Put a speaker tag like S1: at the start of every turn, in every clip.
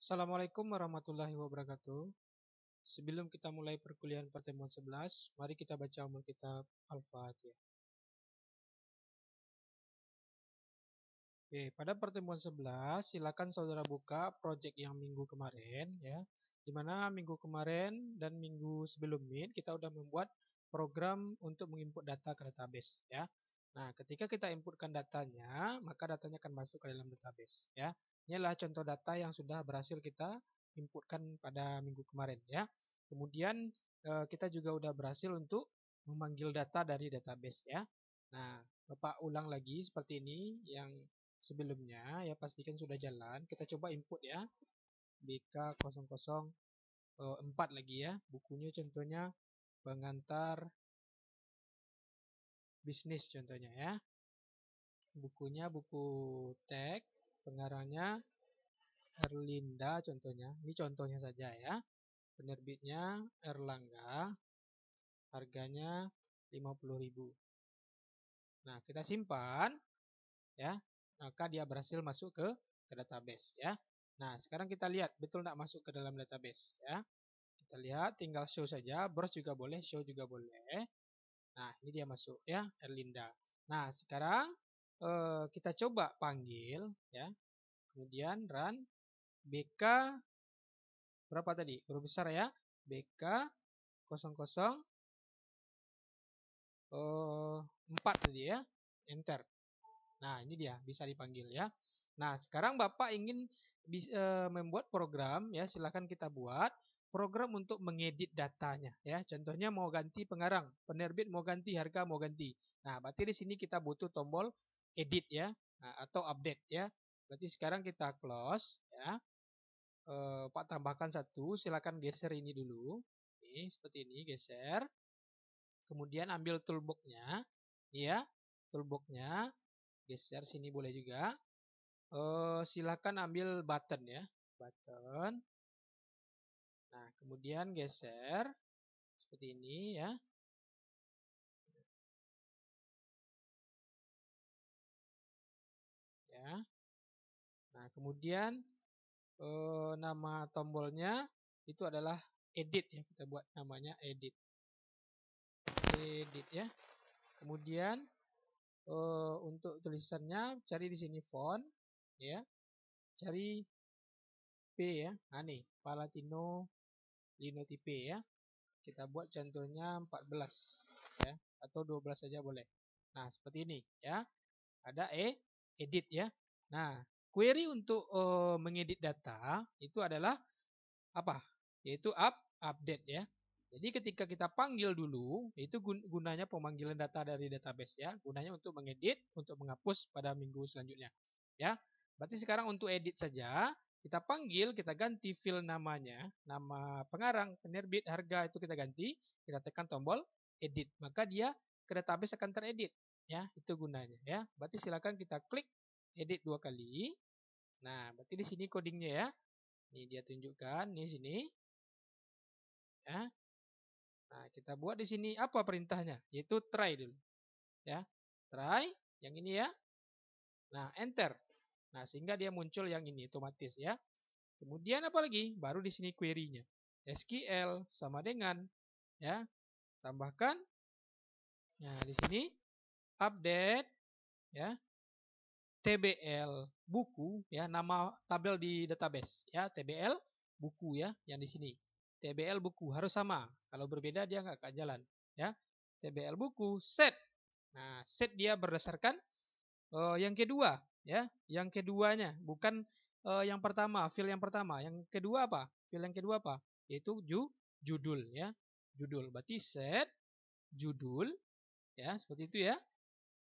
S1: Assalamualaikum warahmatullahi wabarakatuh. Sebelum kita mulai perkuliahan pertemuan 11, mari kita baca umul kitab Al-Fatihah. Oke, pada pertemuan 11, silakan saudara buka project yang minggu kemarin ya. Di mana minggu kemarin dan minggu sebelumnya kita udah membuat program untuk menginput data ke database ya. Nah, ketika kita inputkan datanya, maka datanya akan masuk ke dalam database ya. Inilah contoh data yang sudah berhasil kita inputkan pada minggu kemarin ya. Kemudian kita juga udah berhasil untuk memanggil data dari database ya. Nah, Bapak ulang lagi seperti ini yang sebelumnya ya, pastikan sudah jalan. Kita coba input ya. BK004 lagi ya. Bukunya contohnya pengantar bisnis contohnya ya. Bukunya buku teks, pengarangnya Erlinda contohnya. Ini contohnya saja ya. Penerbitnya Erlangga. Harganya 50.000. Nah, kita simpan ya. Maka dia berhasil masuk ke database ya. Nah, sekarang kita lihat betul tidak masuk ke dalam database ya. Kita lihat tinggal show saja, browse juga boleh, show juga boleh. Nah, ini dia masuk ya, Erlinda. Nah, sekarang kita coba panggil ya. Kemudian run BK berapa tadi? Huruf besar ya. BK 004 tadi ya. Enter. Nah, ini dia bisa dipanggil ya. Nah, sekarang Bapak ingin membuat program ya, silahkan kita buat program untuk mengedit datanya ya. Contohnya mau ganti pengarang, penerbit mau ganti, harga mau ganti. Nah, berarti di sini kita butuh tombol edit ya, nah, atau update ya. Berarti sekarang kita close ya. Pak tambahkan satu, silakan geser ini dulu. Ini seperti ini, geser. Kemudian ambil toolbox-nya, ya, toolbox-nya geser sini boleh juga. Silakan ambil button ya, button. Nah, kemudian geser seperti ini ya. Ya. Nah, kemudian nama tombolnya itu adalah edit ya, kita buat namanya edit. Edit ya. Kemudian untuk tulisannya cari di sini font ya. Cari P ya. Nah, nih, Palatino Linotype ya. Kita buat contohnya 14 ya, atau 12 saja boleh. Nah, seperti ini ya. Ada edit ya. Nah, query untuk mengedit data itu adalah apa? Yaitu update ya. Jadi ketika kita panggil dulu, itu gunanya pemanggilan data dari database ya. Gunanya untuk mengedit, untuk menghapus pada minggu selanjutnya. Ya. Berarti sekarang untuk edit saja, kita panggil, kita ganti field namanya, nama pengarang, penerbit, harga itu kita ganti, kita tekan tombol edit, maka dia ke database akan teredit. Ya, itu gunanya ya. Berarti silakan kita klik edit 2 kali. Nah, berarti di sini codingnya ya. Ini dia tunjukkan di sini. Ya. Nah, kita buat di sini apa perintahnya? Yaitu try dulu. Ya. Try yang ini ya. Nah, enter. Nah, sehingga dia muncul yang ini otomatis ya. Kemudian apa lagi? Baru di sini query-nya. SQL sama dengan ya. Tambahkan. Nah, di sini update ya. TBL buku ya, nama tabel di database ya, TBL buku ya, yang di sini. TBL buku harus sama. Kalau berbeda dia nggak akan jalan ya. TBL buku set. Nah, set dia berdasarkan yang kedua ya, yang keduanya bukan yang pertama, field yang pertama. Yang kedua apa? Field yang kedua apa? Yaitu judul ya. Judul. Berarti set judul ya, seperti itu ya.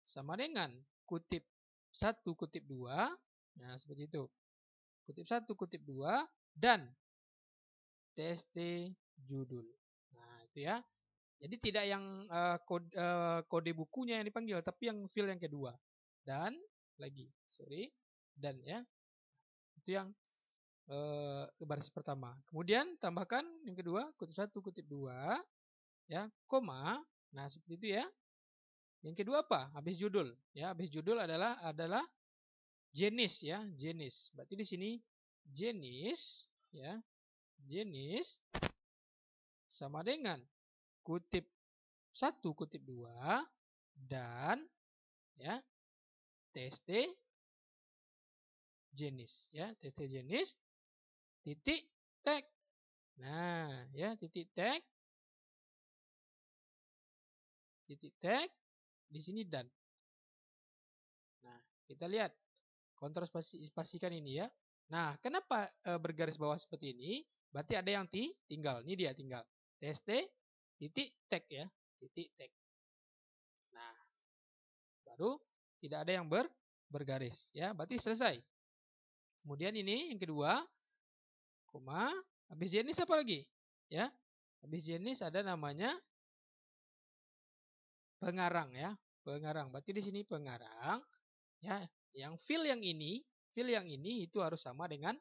S1: Sama dengan kutip 1 kutip 2. Nah, seperti itu. Kutip 1 kutip 2 dan tst judul. Nah, itu ya. Jadi tidak yang kode bukunya yang dipanggil, tapi yang field yang kedua. Dan lagi, sorry, dan ya. Itu yang baris pertama. Kemudian tambahkan yang kedua, kutip 1 kutip 2 ya, koma. Nah, seperti itu ya. Yang kedua apa? Habis judul. Ya, habis judul adalah jenis ya, jenis. Berarti di sini jenis, ya, jenis sama dengan kutip 1 kutip 2 dan ya tst jenis, ya, tst jenis titik tag. Nah, ya, titik tag di sini dan. Nah, kita lihat kontrol spasikan ini ya. Nah, kenapa bergaris bawah seperti ini? Berarti ada yang tinggal. Ini dia tinggal. tst titik tag ya, titik tag. Nah, baru tidak ada yang bergaris ya. Berarti selesai. Kemudian ini yang kedua, koma, habis jenis apa lagi? Ya. Habis jenis ada namanya pengarang ya. Pengarang. Berarti di sini pengarang ya. Yang field yang ini itu harus sama dengan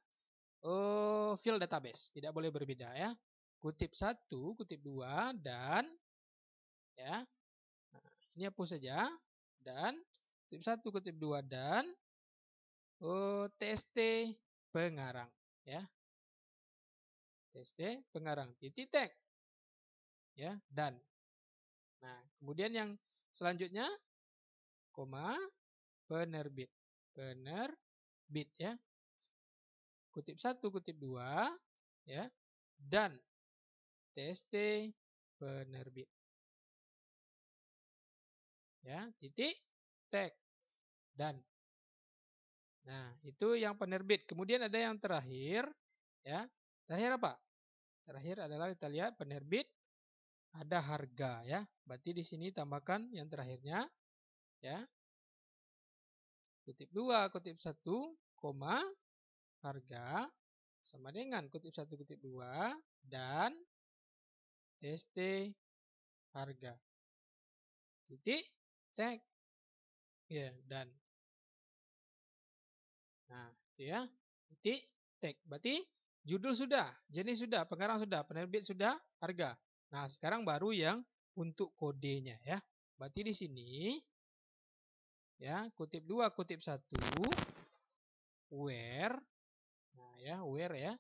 S1: field database. Tidak boleh berbeda ya. Kutip 1, kutip 2 dan ya. Nah, ini hapus saja dan kutip 1, kutip 2 dan tst pengarang ya. Tst pengarang titik tag ya dan. Nah, kemudian yang selanjutnya koma penerbit. Penerbit ya. Kutip 1, kutip 2 ya dan tst penerbit. Ya, titik tag dan. Nah, itu yang penerbit. Kemudian ada yang terakhir ya. Terakhir apa? Terakhir adalah kita lihat penerbit ada harga ya. Berarti di sini tambahkan yang terakhirnya ya. Kutip 2, kutip 1, koma harga sama dengan kutip 1, kutip 2 dan tst harga. Titik tag ya dan. Nah, itu ya. Titik tag. Berarti judul sudah, jenis sudah, pengarang sudah, penerbit sudah, harga. Nah, sekarang baru yang untuk kodenya ya. Berarti di sini ya, kutip 2, kutip 1 where. Nah, ya, where ya.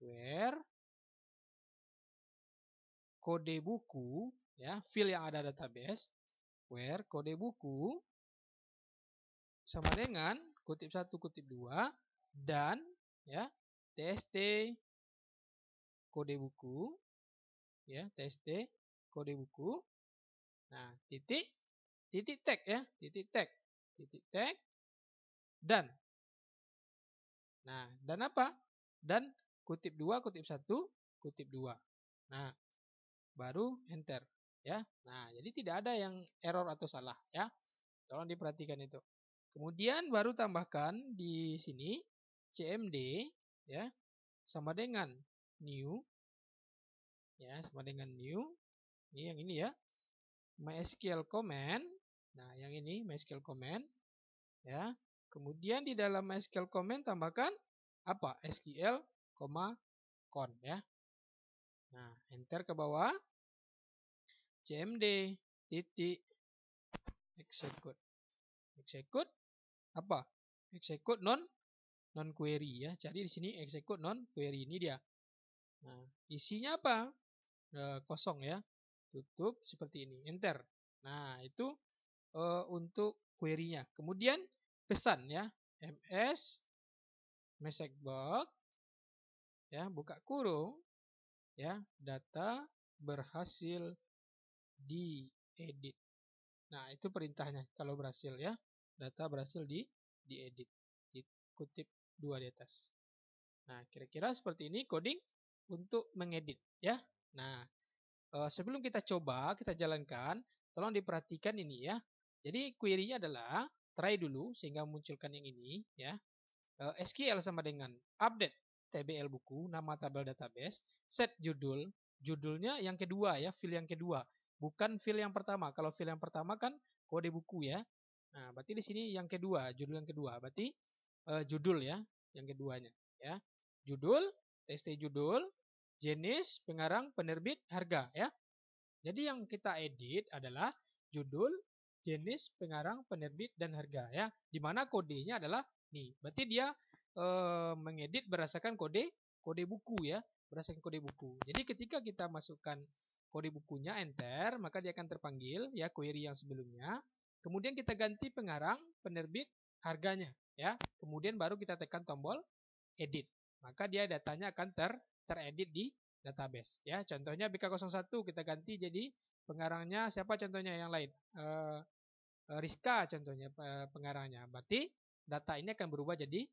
S1: Where kode buku ya, field yang ada database. Where kode buku sama dengan kutip 1, kutip 2 dan ya tst kode buku ya, tst kode buku. Nah, titik tag ya, titik tag dan. Nah, dan apa? Dan kutip 2, kutip 1, kutip 2. Nah, baru enter ya. Nah, jadi tidak ada yang error atau salah ya. Tolong diperhatikan itu. Kemudian baru tambahkan di sini cmd ya sama dengan new ya, sama dengan new. Ini yang ini ya. MySQL command. Nah, yang ini MySQL command ya. Kemudian di dalam MySQL command tambahkan apa? SQL, con ya. Nah, enter ke bawah. cmd titik execute. Execute apa? Execute non query ya. Jadi di sini execute non query ini dia. Nah, isinya apa? Kosong ya. Tutup seperti ini. Enter. Nah, itu untuk query-nya. Kemudian pesan ya. ms message box ya, buka kurung ya, data berhasil diedit. Nah, itu perintahnya kalau berhasil ya. Data berhasil diedit. Dikutip 2 di atas. Nah, kira-kira seperti ini coding untuk mengedit ya. Nah, sebelum kita coba, kita jalankan, tolong diperhatikan ini ya. Jadi query-nya adalah try dulu sehingga munculkan yang ini ya. SQL sama dengan update TBL buku, nama tabel database, set judul, judulnya yang kedua ya, field yang kedua, bukan field yang pertama. Kalau field yang pertama kan kode buku ya. Nah, berarti di sini yang kedua, judul yang kedua, berarti judul ya, yang keduanya ya. Judul, tst judul, jenis, pengarang, penerbit, harga ya. Jadi yang kita edit adalah judul, jenis, pengarang, penerbit, dan harga ya. Dimana kodenya adalah nih. Berarti dia mengedit berdasarkan kode buku ya, berdasarkan kode buku. Jadi ketika kita masukkan kode bukunya enter, maka dia akan terpanggil ya query yang sebelumnya. Kemudian kita ganti pengarang, penerbit, harganya ya. Kemudian baru kita tekan tombol edit. Maka dia datanya akan teredit di database ya. Contohnya BK01 kita ganti jadi pengarangnya siapa contohnya yang lain? Rizka contohnya pengarangnya. Berarti data ini akan berubah jadi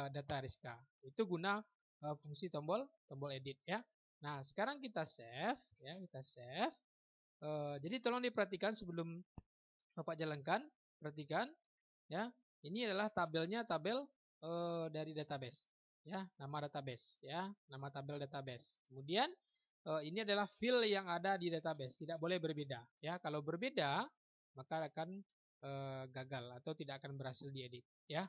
S1: data Rizka. Itu guna fungsi tombol edit ya. Nah, sekarang kita save ya, kita save. Jadi tolong diperhatikan sebelum Bapak jalankan, perhatikan ya. Ini adalah tabelnya tabel dari database ya, nama database ya, nama tabel database. Kemudian ini adalah field yang ada di database, tidak boleh berbeda ya. Kalau berbeda maka akan gagal atau tidak akan berhasil diedit ya.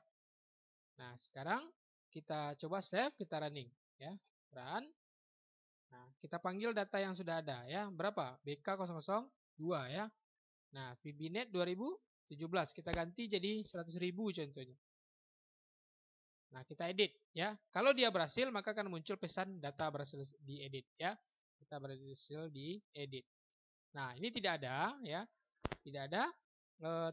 S1: Nah, sekarang kita coba save, kita running ya. Run. Nah, kita panggil data yang sudah ada ya. Berapa? BK002 ya. Nah, VBNet 2017 kita ganti jadi 100.000 contohnya. Nah, kita edit ya. Kalau dia berhasil maka akan muncul pesan data berhasil diedit ya. Kita berhasil diedit. Nah, ini tidak ada ya. Tidak ada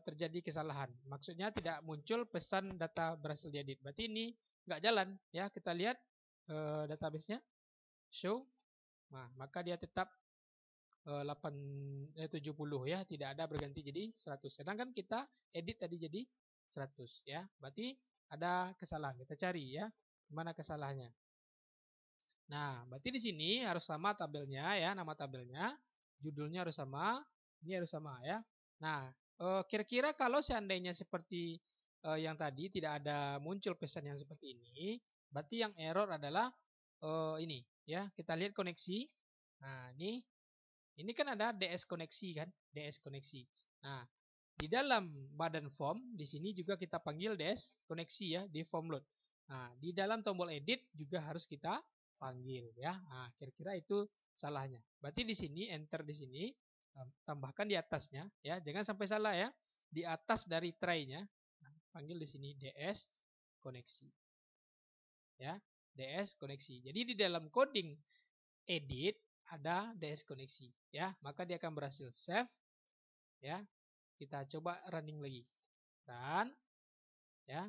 S1: terjadi kesalahan. Maksudnya tidak muncul pesan data berhasil diedit. Berarti ini nggak jalan ya. Kita lihat database-nya show. Nah, maka dia tetap 70 ya, tidak ada berganti jadi 100. Sedangkan kita edit tadi jadi 100 ya. Berarti ada kesalahan. Kita cari ya, mana kesalahannya. Nah, berarti di sini harus sama tabelnya ya, nama tabelnya, judulnya harus sama, ini harus sama ya. Nah, kira-kira kalau seandainya seperti yang tadi tidak ada muncul pesan yang seperti ini, berarti yang error adalah ini ya. Kita lihat koneksi. Nah, ini kan ada DS koneksi kan, DS koneksi. Nah, di dalam badan form di sini juga kita panggil DS koneksi ya di form load. Nah, di dalam tombol edit juga harus kita panggil ya. Nah, kira-kira itu salahnya. Berarti di sini enter di sini tambahkan di atasnya ya, jangan sampai salah ya. Di atas dari try-nya nah, panggil di sini DS koneksi. Ya, DS koneksi. Jadi di dalam coding edit ada DS koneksi ya, maka dia akan berhasil save ya. Kita coba running lagi. Run ya.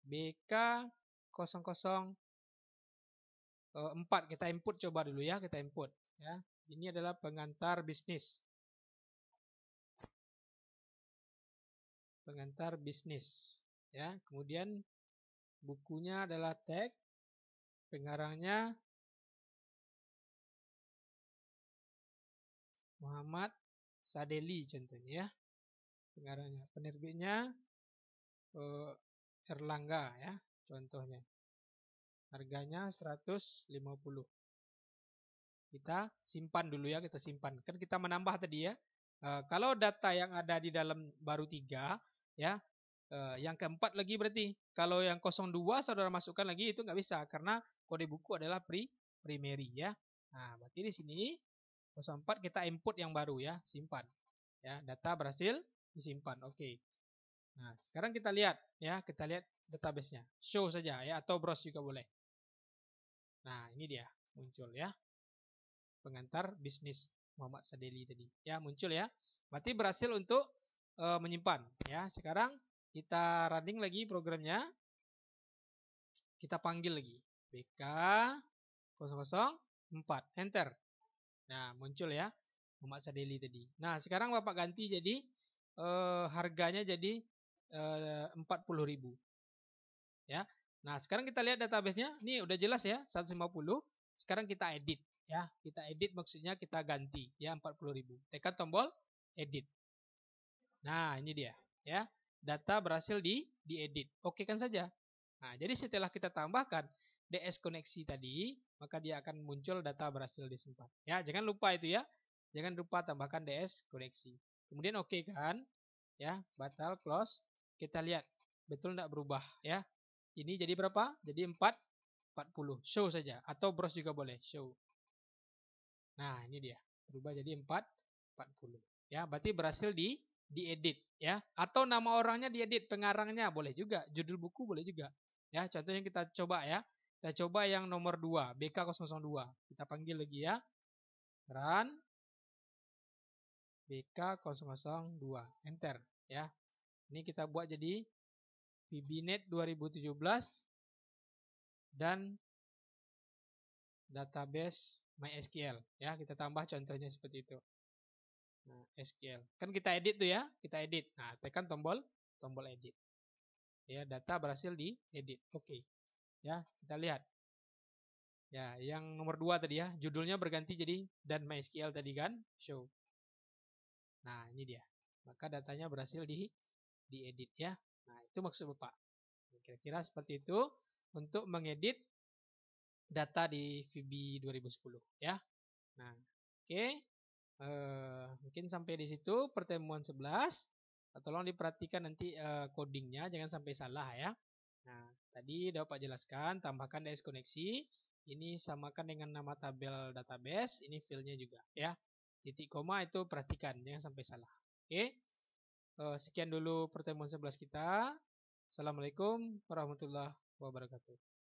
S1: BK004 kita input coba dulu ya, kita input ya. Ini adalah pengantar bisnis. Pengantar bisnis ya. Kemudian bukunya adalah tag, pengarangnya Muhammad Sadeli contohnya ya. Pengarangnya, penerbitnya Erlangga ya contohnya. Harganya 150. Kita simpan dulu ya, kita simpan. Kan kita menambah tadi ya. Kalau data yang ada di dalam baru 3 ya. Yang keempat lagi berarti. Kalau yang 02 saudara masukkan lagi itu nggak bisa karena kode buku adalah primary ya. Nah, berarti di sini 04 kita input yang baru ya, simpan. Ya, data berhasil disimpan. Oke. Nah, sekarang kita lihat ya, kita lihat database-nya. Show saja ya atau browse juga boleh. Nah, ini dia muncul ya. Pengantar bisnis Muhammad Sadeli tadi. Ya, muncul ya. Berarti berhasil untuk menyimpan ya. Sekarang kita running lagi programnya. Kita panggil lagi BK004 enter. Nah, muncul ya Muhammad Sadeli tadi. Nah, sekarang Bapak ganti jadi harganya jadi 40.000 ya. Nah, sekarang kita lihat database-nya. Ini udah jelas ya, 150. Sekarang kita edit ya. Kita edit maksudnya kita ganti ya 40.000. Tekan tombol edit. Nah, ini dia ya. Data berhasil diedit. Oke kan saja. Nah, jadi setelah kita tambahkan DS koneksi tadi, maka dia akan muncul data berhasil disimpan. Ya, jangan lupa itu ya. Jangan lupa tambahkan DS koneksi. Kemudian oke kan? Ya, batal close. Kita lihat betul tidak berubah ya. Ini jadi berapa? Jadi 40. Show saja atau browse juga boleh, show. Nah, ini dia. Berubah jadi 40. Ya, berarti berhasil diedit ya. Atau nama orangnya diedit, pengarangnya boleh juga, judul buku boleh juga. Ya, contohnya kita coba ya. Kita coba yang nomor 2, BK002. Kita panggil lagi ya. Run BK002. Enter ya. Ini kita buat jadi VBNet 2017 dan database MySQL ya. Kita tambah contohnya seperti itu. Nah, SQL. Kan kita edit tuh ya, kita edit. Nah, tekan tombol edit. Ya, data berhasil diedit. Oke. Ya, kita lihat. Ya, yang nomor 2 tadi ya, judulnya berganti jadi dan MySQL tadi kan, show. Nah, ini dia. Maka datanya berhasil diedit ya. Nah, itu maksud Bapak. Kira-kira seperti itu untuk mengedit data di VB 2010 ya. Nah, oke. Mungkin sampai di situ pertemuan 11. Tolong diperhatikan nanti codingnya jangan sampai salah ya. Nah, tadi udah Pak jelaskan, tambahkan DS koneksi. Ini samakan dengan nama tabel database, ini filenya juga ya. Titik koma itu perhatikan jangan sampai salah. Oke. Sekian dulu pertemuan 11 kita. Assalamualaikum warahmatullahi wabarakatuh.